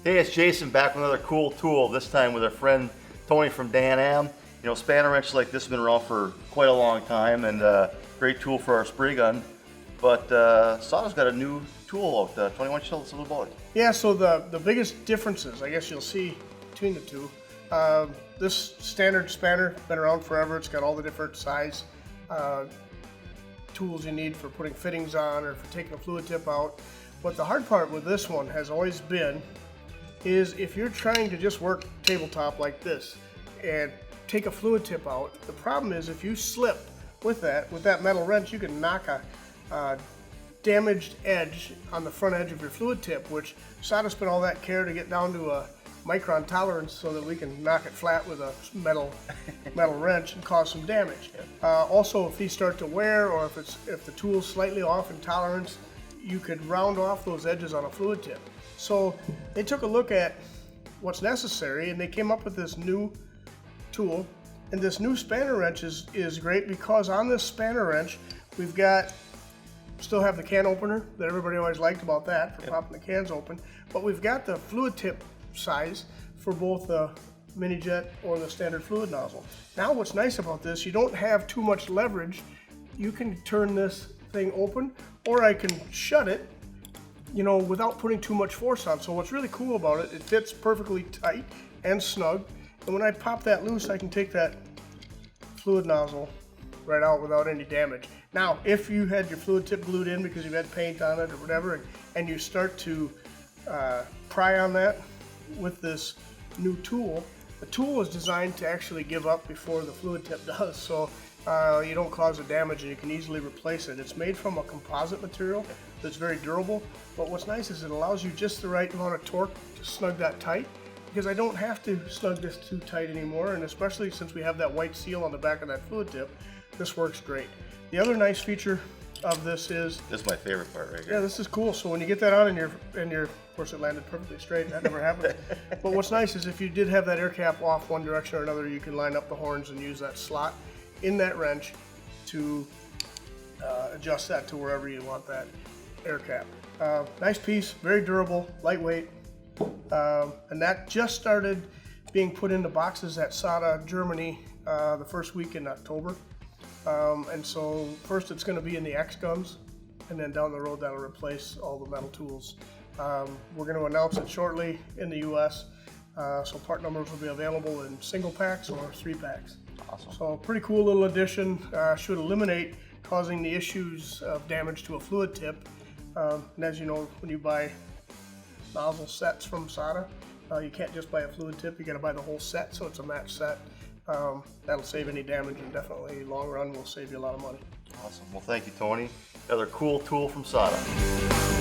Hey, it's Jason back with another cool tool, this time with our friend Tony from Dan Am. You know, spanner wrenches like this have been around for quite a long time, and great tool for our spray gun. But SATA's got a new tool out. Tony, why don't you tell us a little about it? Yeah, so the biggest differences, I guess you'll see between the two. This standard spanner, been around forever. It's got all the different size tools you need for putting fittings on or for taking a fluid tip out. But the hard part with this one has always been is if you're trying to just work tabletop like this and take a fluid tip out, the problem is if you slip with that metal wrench, you can knock a damaged edge on the front edge of your fluid tip, which SATA spent all that care to get down to a micron tolerance so that we can knock it flat with a metal wrench and cause some damage. Also, if these start to wear, or if the tool's slightly off in tolerance, you could round off those edges on a fluid tip. So they took a look at what's necessary and they came up with this new tool. And this new spanner wrench is great because on this spanner wrench we've got, still have the can opener that everybody always liked about that for popping the cans open, but we've got the fluid tip size for both the mini jet or the standard fluid nozzle. Now what's nice about this, you don't have too much leverage. You can turn this thing open, or I can shut it, you know, without putting too much force on. So what's really cool about it, it fits perfectly tight and snug. And when I pop that loose, I can take that fluid nozzle right out without any damage. Now, if you had your fluid tip glued in because you've had paint on it or whatever, and you start to pry on that with this new tool, the tool is designed to actually give up before the fluid tip does. So you don't cause a damage and you can easily replace it. It's made from a composite material that's very durable, but what's nice is it allows you just the right amount of torque to snug that tight, because I don't have to snug this too tight anymore, and especially since we have that white seal on the back of that fluid tip, this works great. The other nice feature of this is... This is my favorite part right here. Yeah, this is cool. So when you get that on and your of course it landed perfectly straight, that never happened. But what's nice is if you did have that air cap off one direction or another, you can line up the horns and use that slot in that wrench to adjust that to wherever you want that air cap. Nice piece, very durable, lightweight, and that just started being put into boxes at SATA Germany the first week in October. And so first it's going to be in the X guns, and then down the road that'll replace all the metal tools. We're going to announce it shortly in the US, so part numbers will be available in single packs or 3 packs. Awesome. So pretty cool little addition, should eliminate causing the issues of damage to a fluid tip. And as you know, when you buy nozzle sets from SATA, you can't just buy a fluid tip, you got to buy the whole set, so it's a match set. That'll save any damage, and definitely long run will save you a lot of money. Awesome. Well, thank you, Tony. Another cool tool from SATA.